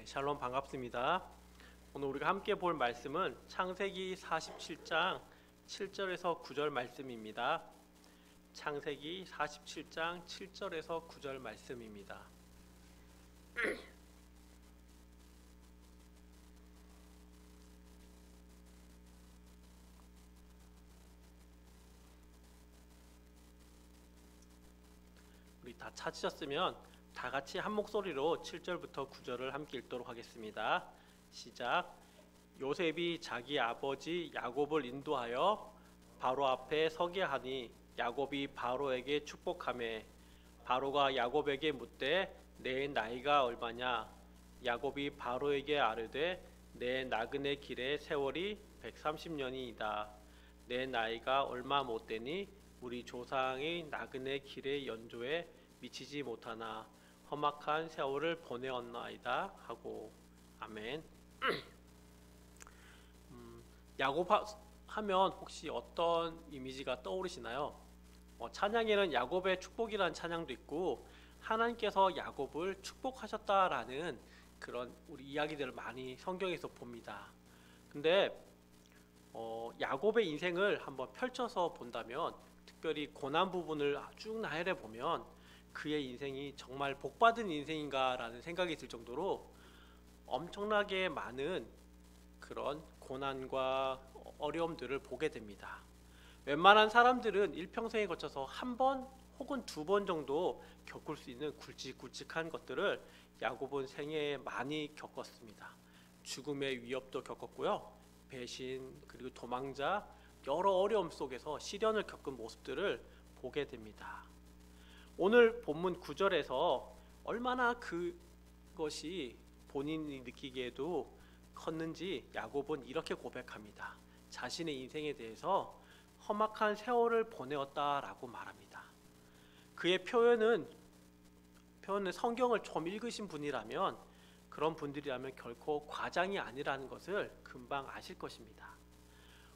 샬롬 반갑습니다. 오늘 우리가 함께 볼 말씀은 창세기 47장 7절에서 9절 말씀입니다. 창세기 47장 7절에서 9절 말씀입니다. 우리 다 찾으셨으면 다 같이 한 목소리로 7절부터 9절을 함께 읽도록 하겠습니다. 시작. 요셉이 자기 아버지 야곱을 인도하여 바로 앞에 서게 하니 야곱이 바로에게 축복하매 바로가 야곱에게 묻되 내 나이가 얼마냐? 야곱이 바로에게 아뢰되 내 나그네 길의 세월이 130년이이다. 내 나이가 얼마 못되니 우리 조상의 나그네 길의 연조에 미치지 못하나 험악한 세월을 보내었나이다 하고. 아멘. 야곱 하면 혹시 어떤 이미지가 떠오르시나요? 찬양에는 야곱의 축복이라는 찬양도 있고 하나님께서 야곱을 축복하셨다라는 그런 우리 이야기들을 많이 성경에서 봅니다. 근데 야곱의 인생을 한번 펼쳐서 본다면, 특별히 고난 부분을 쭉 나열해 보면 그의 인생이 정말 복받은 인생인가라는 생각이 들 정도로 엄청나게 많은 그런 고난과 어려움들을 보게 됩니다. 웬만한 사람들은 일평생에 거쳐서 한 번 혹은 두 번 정도 겪을 수 있는 굵직굵직한 것들을 야곱은 생애에 많이 겪었습니다. 죽음의 위협도 겪었고요, 배신 그리고 도망자, 여러 어려움 속에서 시련을 겪은 모습들을 보게 됩니다. 오늘 본문 9절에서 얼마나 그것이 본인이 느끼기에도 컸는지 야곱은 이렇게 고백합니다. 자신의 인생에 대해서 험악한 세월을 보내었다라고 말합니다. 그의 표현은 성경을 좀 읽으신 분이라면, 그런 분들이라면 결코 과장이 아니라는 것을 금방 아실 것입니다.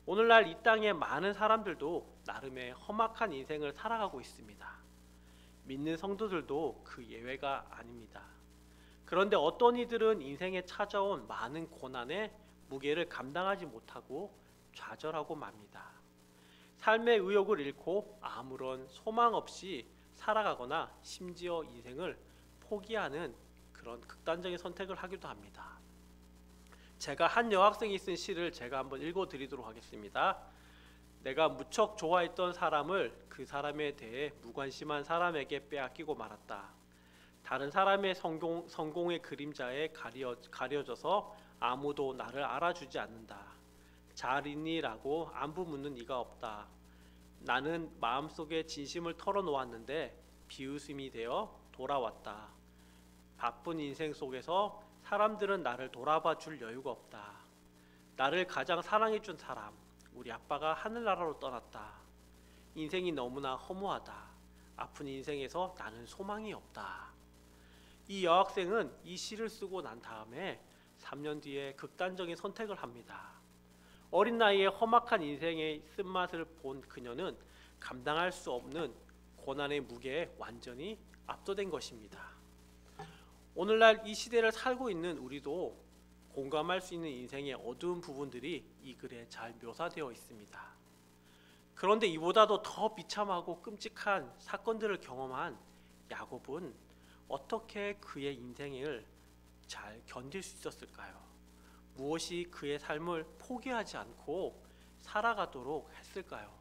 오늘날 이 땅에 많은 사람들도 나름의 험악한 인생을 살아가고 있습니다. 믿는 성도들도 그 예외가 아닙니다. 그런데 어떤 이들은 인생에 찾아온 많은 고난의 무게를 감당하지 못하고 좌절하고 맙니다. 삶의 의욕을 잃고 아무런 소망 없이 살아가거나 심지어 인생을 포기하는 그런 극단적인 선택을 하기도 합니다. 제가 한 여학생이 쓴 시를 제가 한번 읽어드리도록 하겠습니다. 내가 무척 좋아했던 사람을 그 사람에 대해 무관심한 사람에게 빼앗기고 말았다. 다른 사람의 성공의 그림자에 가려져서 아무도 나를 알아주지 않는다. 잘 있니? 라고 안부 묻는 이가 없다. 나는 마음속에 진심을 털어놓았는데 비웃음이 되어 돌아왔다. 바쁜 인생 속에서 사람들은 나를 돌아봐 줄 여유가 없다. 나를 가장 사랑해준 사람, 우리 아빠가 하늘나라로 떠났다. 인생이 너무나 허무하다. 아픈 인생에서 나는 소망이 없다. 이 여학생은 이 시를 쓰고 난 다음에 3년 뒤에 극단적인 선택을 합니다. 어린 나이에 험악한 인생의 쓴맛을 본 그녀는 감당할 수 없는 고난의 무게에 완전히 압도된 것입니다. 오늘날 이 시대를 살고 있는 우리도 공감할 수 있는 인생의 어두운 부분들이 이 글에 잘 묘사되어 있습니다. 그런데 이보다도 더 비참하고 끔찍한 사건들을 경험한 야곱은 어떻게 그의 인생을 잘 견딜 수 있었을까요? 무엇이 그의 삶을 포기하지 않고 살아가도록 했을까요?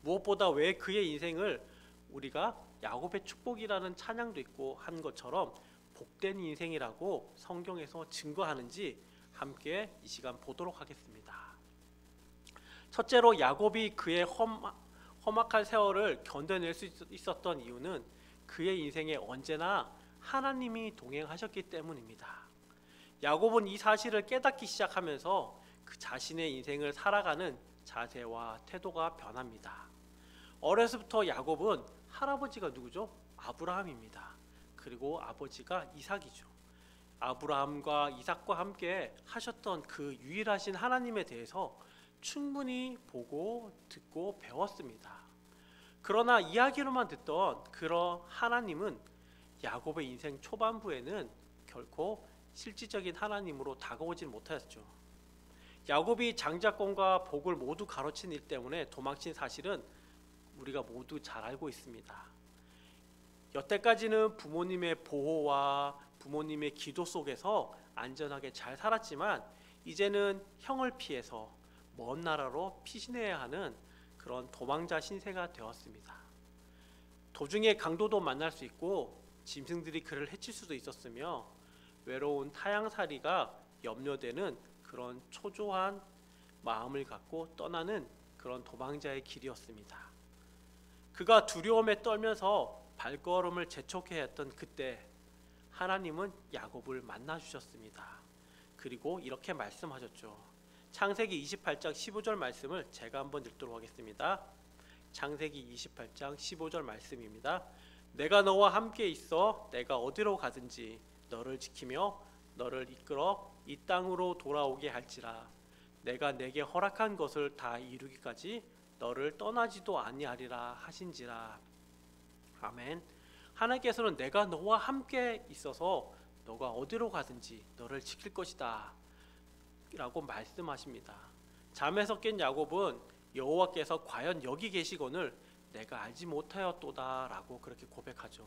무엇보다 왜 그의 인생을 우리가 야곱의 축복이라는 찬양도 있고 한 것처럼 복된 인생이라고 성경에서 증거하는지 함께 이 시간 보도록 하겠습니다. 첫째로 야곱이 그의 험악한 세월을 견뎌낼 수 있었던 이유는 그의 인생에 언제나 하나님이 동행하셨기 때문입니다. 야곱은 이 사실을 깨닫기 시작하면서 그 자신의 인생을 살아가는 자세와 태도가 변합니다. 어려서부터 야곱은 할아버지가 누구죠? 아브라함입니다. 그리고 아버지가 이삭이죠. 아브라함과 이삭과 함께 하셨던 그 유일하신 하나님에 대해서 충분히 보고 듣고 배웠습니다. 그러나 이야기로만 듣던 그런 하나님은 야곱의 인생 초반부에는 결코 실질적인 하나님으로 다가오진 못하였죠. 야곱이 장자권과 복을 모두 가로챈 일 때문에 도망친 사실은 우리가 모두 잘 알고 있습니다. 여태까지는 부모님의 보호와 부모님의 기도 속에서 안전하게 잘 살았지만 이제는 형을 피해서 먼 나라로 피신해야 하는 그런 도망자 신세가 되었습니다. 도중에 강도도 만날 수 있고 짐승들이 그를 해칠 수도 있었으며 외로운 타향살이가 염려되는 그런 초조한 마음을 갖고 떠나는 그런 도망자의 길이었습니다. 그가 두려움에 떨면서 발걸음을 재촉해 했던 그때 하나님은 야곱을 만나 주셨습니다. 그리고 이렇게 말씀하셨죠. 창세기 28장 15절 말씀을 제가 한번 읽도록 하겠습니다. 창세기 28장 15절 말씀입니다. 내가 너와 함께 있어 내가 어디로 가든지 너를 지키며 너를 이끌어 이 땅으로 돌아오게 할지라. 내가 내게 허락한 것을 다 이루기까지 너를 떠나지도 아니하리라 하신지라. 아멘. 하나님께서는 내가 너와 함께 있어서 너가 어디로 가든지 너를 지킬 것이다 라고 말씀하십니다. 잠에서 깬 야곱은 여호와께서 과연 여기 계시거늘 내가 알지 못하였도다 라고 그렇게 고백하죠.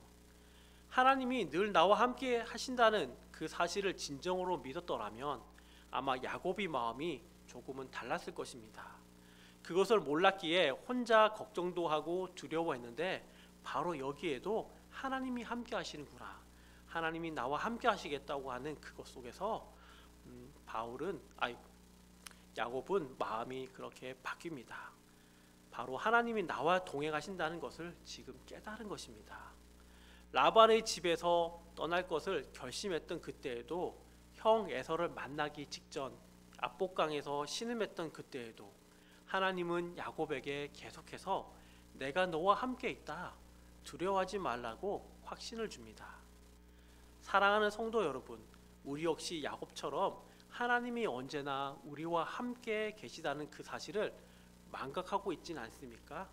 하나님이 늘 나와 함께 하신다는 그 사실을 진정으로 믿었더라면 아마 야곱의 마음이 조금은 달랐을 것입니다. 그것을 몰랐기에 혼자 걱정도 하고 두려워했는데 바로 여기에도 하나님이 함께 하시는구나, 하나님이 나와 함께 하시겠다고 하는 그것 속에서 야곱은 마음이 그렇게 바뀝니다. 바로 하나님이 나와 동행하신다는 것을 지금 깨달은 것입니다. 라반의 집에서 떠날 것을 결심했던 그때에도, 형 에서를 만나기 직전 압복강에서 신음했던 그때에도 하나님은 야곱에게 계속해서 내가 너와 함께 있다, 두려워하지 말라고 확신을 줍니다. 사랑하는 성도 여러분, 우리 역시 야곱처럼 하나님이 언제나 우리와 함께 계시다는 그 사실을 망각하고 있진 않습니까?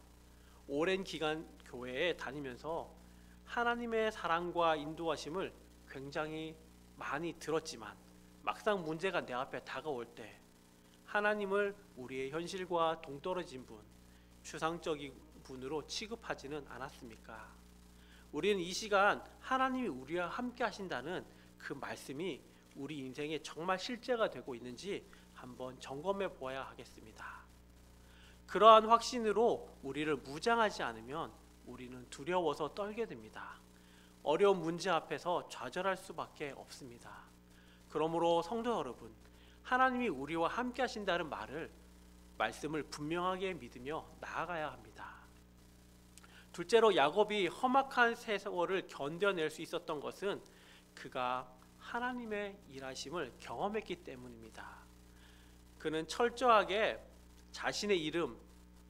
오랜 기간 교회에 다니면서 하나님의 사랑과 인도하심을 굉장히 많이 들었지만 막상 문제가 내 앞에 다가올 때 하나님을 우리의 현실과 동떨어진 분, 추상적인 분으로 취급하지는 않았습니까? 우리는 이 시간 하나님이 우리와 함께 하신다는 그 말씀이 우리 인생에 정말 실제가 되고 있는지 한번 점검해 보아야 하겠습니다. 그러한 확신으로 우리를 무장하지 않으면 우리는 두려워서 떨게 됩니다. 어려운 문제 앞에서 좌절할 수밖에 없습니다. 그러므로 성도 여러분, 하나님이 우리와 함께 하신다는 말씀을 분명하게 믿으며 나아가야 합니다. 둘째로 야곱이 험악한 세월을 견뎌낼 수 있었던 것은 그가 하나님의 일하심을 경험했기 때문입니다. 그는 철저하게 자신의 이름,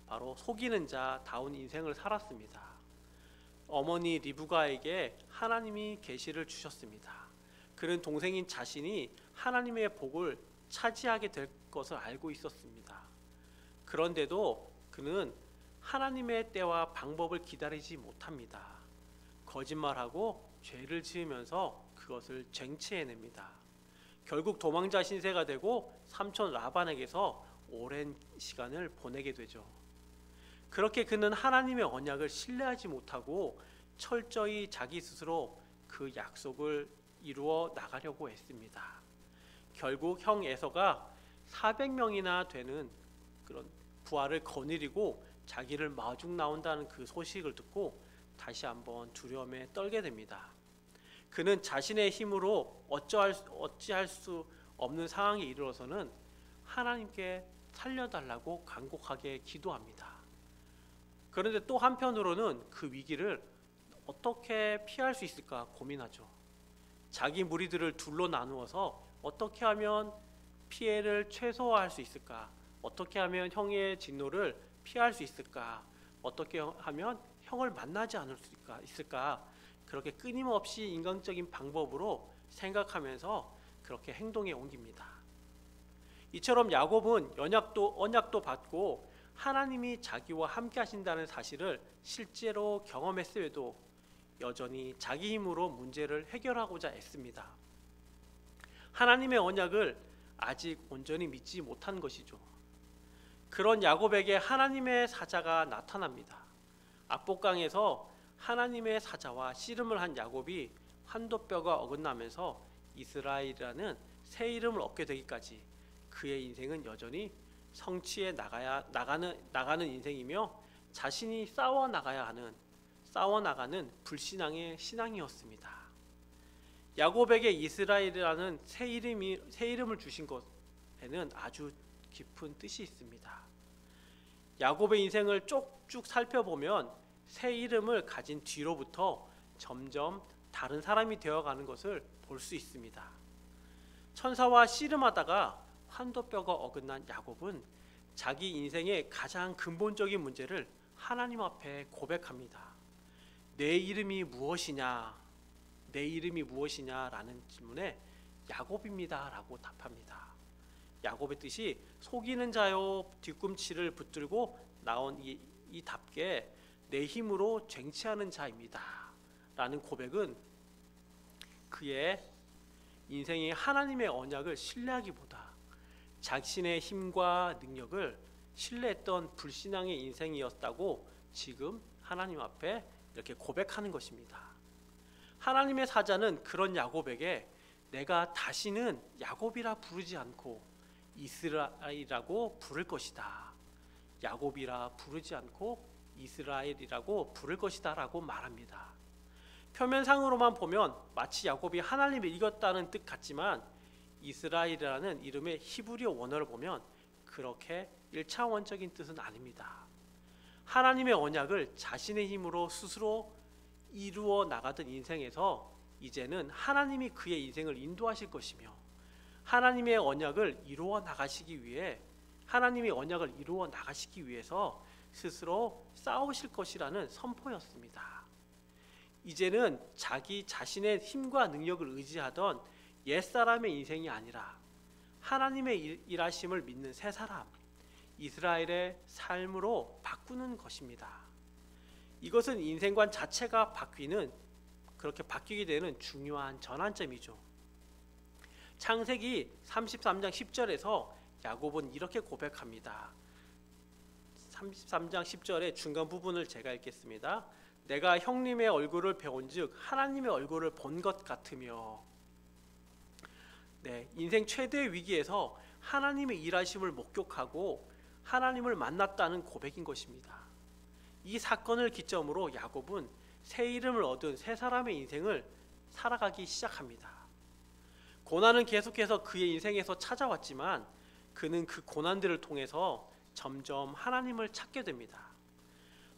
바로 속이는 자다운 인생을 살았습니다. 어머니 리브가에게 하나님이 계시를 주셨습니다. 그는 동생인 자신이 하나님의 복을 차지하게 될 것을 알고 있었습니다. 그런데도 그는 하나님의 때와 방법을 기다리지 못합니다. 거짓말하고 죄를 지으면서 그것을 쟁취해냅니다. 결국 도망자 신세가 되고 삼촌 라반에게서 오랜 시간을 보내게 되죠. 그렇게 그는 하나님의 언약을 신뢰하지 못하고 철저히 자기 스스로 그 약속을 이루어 나가려고 했습니다. 결국 형 에서가 400명이나 되는 그런 부하를 거느리고 자기를 마중 나온다는 그 소식을 듣고 다시 한번 두려움에 떨게 됩니다. 그는 자신의 힘으로 어찌할 수 없는 상황에 이르러서는 하나님께 살려달라고 간곡하게 기도합니다. 그런데 또 한편으로는 그 위기를 어떻게 피할 수 있을까 고민하죠. 자기 무리들을 둘로 나누어서 어떻게 하면 피해를 최소화할 수 있을까? 어떻게 하면 형의 진노를 피할 수 있을까? 어떻게 하면 형을 만나지 않을 수 있을까? 그렇게 끊임없이 인간적인 방법으로 생각하면서 그렇게 행동에 옮깁니다. 이처럼 야곱은 언약도 받고 하나님이 자기와 함께 하신다는 사실을 실제로 경험했음에도 여전히 자기 힘으로 문제를 해결하고자 애씁니다. 하나님의 언약을 아직 온전히 믿지 못한 것이죠. 그런 야곱에게 하나님의 사자가 나타납니다. 압복강에서 하나님의 사자와 씨름을 한 야곱이 환도뼈가 어긋나면서 이스라엘이라는 새 이름을 얻게 되기까지 그의 인생은 여전히 성취해 나가는 인생이며 자신이 싸워 나가는 불신앙의 신앙이었습니다. 야곱에게 이스라엘이라는 새 이름을 주신 것에는 아주 깊은 뜻이 있습니다. 야곱의 인생을 쭉쭉 살펴보면 새 이름을 가진 뒤로부터 점점 다른 사람이 되어가는 것을 볼 수 있습니다. 천사와 씨름하다가 환도뼈가 어긋난 야곱은 자기 인생의 가장 근본적인 문제를 하나님 앞에 고백합니다. 내 이름이 무엇이냐? 내 이름이 무엇이냐라는 질문에 야곱입니다 라고 답합니다. 야곱의 뜻이 속이는 자요 뒤꿈치를 붙들고 나온 이 답게 내 힘으로 쟁취하는 자입니다 라는 고백은 그의 인생이 하나님의 언약을 신뢰하기보다 자신의 힘과 능력을 신뢰했던 불신앙의 인생이었다고 지금 하나님 앞에 이렇게 고백하는 것입니다. 하나님의 사자는 그런 야곱에게 내가 다시는 야곱이라 부르지 않고 이스라엘이라고 부를 것이다. 야곱이라 부르지 않고 이스라엘이라고 부를 것이다 라고 말합니다. 표면상으로만 보면 마치 야곱이 하나님을 이겼다는 뜻 같지만 이스라엘이라는 이름의 히브리어 원어를 보면 그렇게 1차원적인 뜻은 아닙니다. 하나님의 언약을 자신의 힘으로 스스로 이루어 나가던 인생에서 이제는 하나님이 그의 인생을 인도하실 것이며 하나님의 언약을 이루어 나가시기 위해서 스스로 싸우실 것이라는 선포였습니다. 이제는 자기 자신의 힘과 능력을 의지하던 옛사람의 인생이 아니라 하나님의 일하심을 믿는 새 사람, 이스라엘의 삶으로 바꾸는 것입니다. 이것은 인생관 자체가 그렇게 바뀌게 되는 중요한 전환점이죠. 창세기 33장 10절에서 야곱은 이렇게 고백합니다. 33장 10절의 중간 부분을 제가 읽겠습니다. 내가 형님의 얼굴을 배운즉 하나님의 얼굴을 본 것 같으며. 인생 최대의 위기에서 하나님의 일하심을 목격하고 하나님을 만났다는 고백인 것입니다. 이 사건을 기점으로 야곱은 새 이름을 얻은 새 사람의 인생을 살아가기 시작합니다. 고난은 계속해서 그의 인생에서 찾아왔지만 그는 그 고난들을 통해서 점점 하나님을 찾게 됩니다.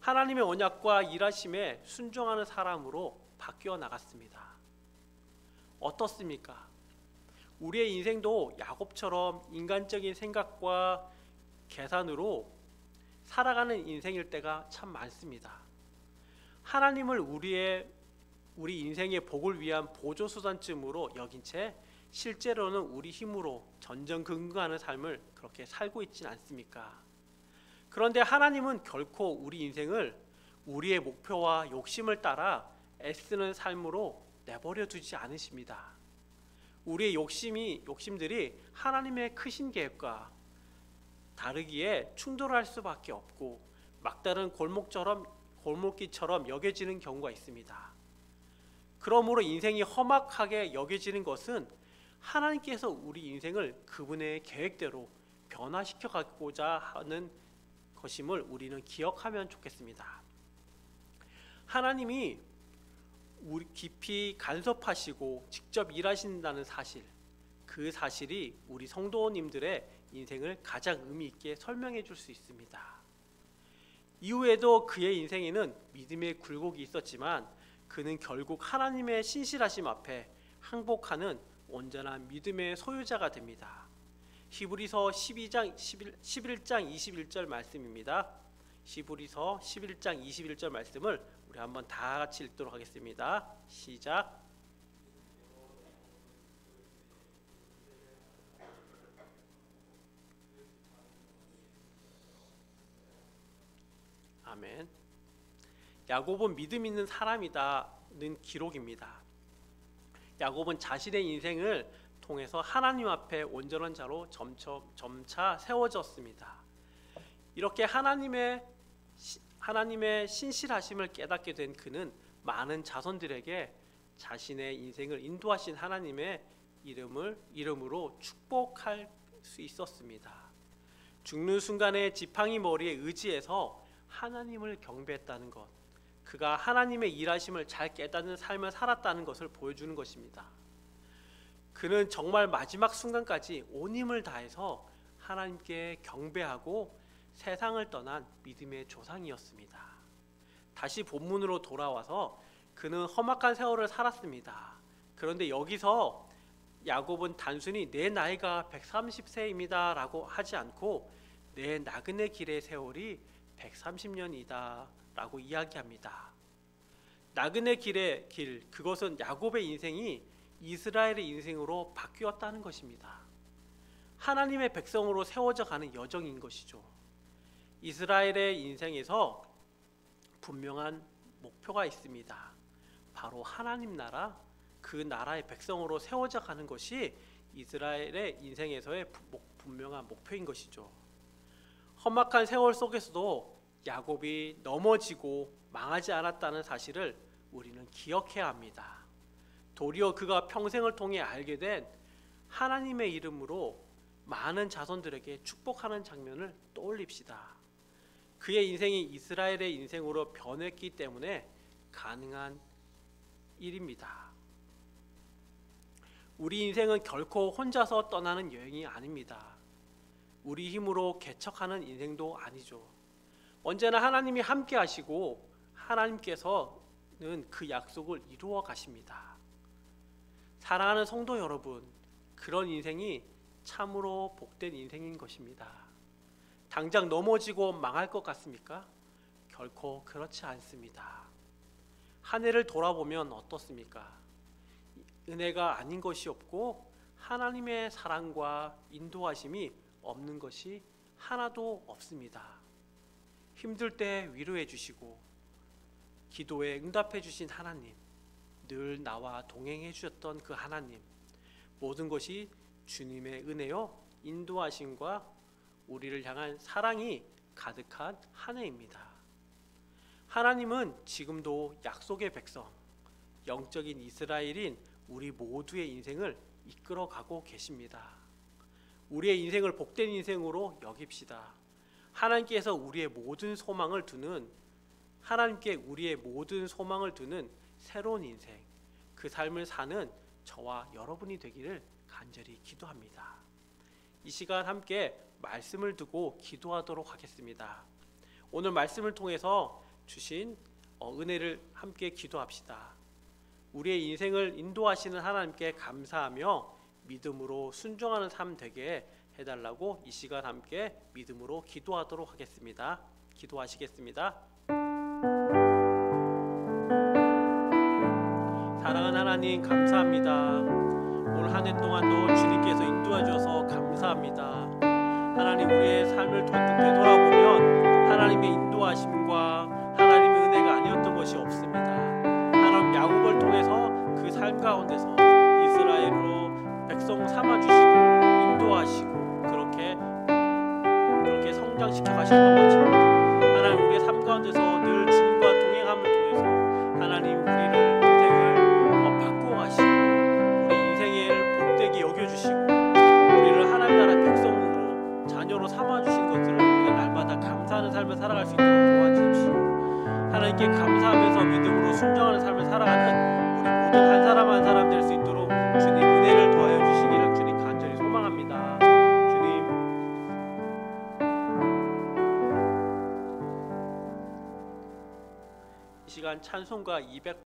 하나님의 언약과 일하심에 순종하는 사람으로 바뀌어 나갔습니다. 어떻습니까? 우리의 인생도 야곱처럼 인간적인 생각과 계산으로 살아가는 인생일 때가 참 많습니다. 하나님을 우리 인생의 복을 위한 보조수단쯤으로 여긴 채 실제로는 우리 힘으로 전전긍긍하는 삶을 그렇게 살고 있진 않습니까? 그런데 하나님은 결코 우리 인생을 우리의 목표와 욕심을 따라 애쓰는 삶으로 내버려 두지 않으십니다. 우리의 욕심들이 하나님의 크신 계획과 다르기에 충돌할 수밖에 없고 막다른 골목길처럼 여겨지는 경우가 있습니다. 그러므로 인생이 험악하게 여겨지는 것은 하나님께서 우리 인생을 그분의 계획대로 변화시켜 가고자 하는 것임을 우리는 기억하면 좋겠습니다. 하나님이 우리 깊이 간섭하시고 직접 일하신다는 사실, 그 사실이 우리 성도님들의 인생을 가장 의미 있게 설명해 줄 수 있습니다. 이후에도 그의 인생에는 믿음의 굴곡이 있었지만 그는 결국 하나님의 신실하심 앞에 항복하는 온전한 믿음의 소유자가 됩니다. 히브리서 11장 21절 말씀입니다. 히브리서 11장 21절 말씀을 우리 한번 다 같이 읽도록 하겠습니다. 시작. 아멘. 야곱은 믿음 있는 사람이다는 기록입니다. 야곱은 자신의 인생을 통해서 하나님 앞에 온전한 자로 점차 세워졌습니다. 이렇게 하나님의 신실하심을 깨닫게 된 그는 많은 자손들에게 자신의 인생을 인도하신 하나님의 이름으로 축복할 수 있었습니다. 죽는 순간에 지팡이 머리에 의지해서 하나님을 경배했다는 것, 그가 하나님의 일하심을 잘 깨닫는 삶을 살았다는 것을 보여주는 것입니다. 그는 정말 마지막 순간까지 온 힘을 다해서 하나님께 경배하고 세상을 떠난 믿음의 조상이었습니다. 다시 본문으로 돌아와서 그는 험악한 세월을 살았습니다. 그런데 여기서 야곱은 단순히 내 나이가 130세입니다 라고 하지 않고 내 나그네 길의 세월이 130년이다 라고 이야기합니다. 나그네 길의 길, 그것은 야곱의 인생이 이스라엘의 인생으로 바뀌었다는 것입니다. 하나님의 백성으로 세워져 가는 여정인 것이죠. 이스라엘의 인생에서 분명한 목표가 있습니다. 바로 하나님 나라, 그 나라의 백성으로 세워져 가는 것이 이스라엘의 인생에서의 분명한 목표인 것이죠. 험악한 세월 속에서도 야곱이 넘어지고 망하지 않았다는 사실을 우리는 기억해야 합니다. 도리어 그가 평생을 통해 알게 된 하나님의 이름으로 많은 자손들에게 축복하는 장면을 떠올립시다. 그의 인생이 이스라엘의 인생으로 변했기 때문에 가능한 일입니다. 우리 인생은 결코 혼자서 떠나는 여행이 아닙니다. 우리 힘으로 개척하는 인생도 아니죠. 언제나 하나님이 함께 하시고 하나님께서는 그 약속을 이루어 가십니다. 사랑하는 성도 여러분, 그런 인생이 참으로 복된 인생인 것입니다. 당장 넘어지고 망할 것 같습니까? 결코 그렇지 않습니다. 한 해를 돌아보면 어떻습니까? 은혜가 아닌 것이 없고 하나님의 사랑과 인도하심이 없는 것이 하나도 없습니다. 힘들 때 위로해 주시고 기도에 응답해 주신 하나님, 늘 나와 동행해 주셨던 그 하나님, 모든 것이 주님의 은혜요 인도하심과 우리를 향한 사랑이 가득한 한 해입니다. 하나님은 지금도 약속의 백성, 영적인 이스라엘인 우리 모두의 인생을 이끌어가고 계십니다. 우리의 인생을 복된 인생으로 여깁시다. 하나님께 우리의 모든 소망을 두는 새로운 인생, 그 삶을 사는 저와 여러분이 되기를 간절히 기도합니다. 이 시간 함께 말씀을 두고 기도하도록 하겠습니다. 오늘 말씀을 통해서 주신 은혜를 함께 기도합시다. 우리의 인생을 인도하시는 하나님께 감사하며 믿음으로 순종하는 삶 되게 해달라고 이 시간 함께 믿음으로 기도하도록 하겠습니다. 기도하시겠습니다. 사랑하는 하나님, 감사합니다. 올 한 해 동안도 주님께서 인도해 주셔서 감사합니다. 하나님, 우리의 삶을 되돌아보면 하나님의 인도하심과 하나님의 은혜가 아니었던 것이 없습니다. 하나님, 야곱을 통해서 그 삶 가운데서 이스라엘로 백성 삼아주시고 인도하시고 그렇게 성장시켜 가셨던 것처럼 하나님, 우리의 삶 가운데서 늘 주님과 동행함을 통해서 하나님 우리를 인생을 바꾸어 가시고 우리 인생을 복되게 여겨주시고 우리를 하나님 나라 백성으로 자녀로 삼아주신 것들을 우리가 날마다 감사하는 삶을 살아갈 수 있도록 도와주십시오. 하나님께 감사하면서 믿음으로 순종하는 삶을 살아가는 우리 모두 한 사람 한 사람 될 수 있도록 주님 은혜를 더하여 주시기를 주님 간절히 소망합니다. 주님, 이 시간 찬송가 200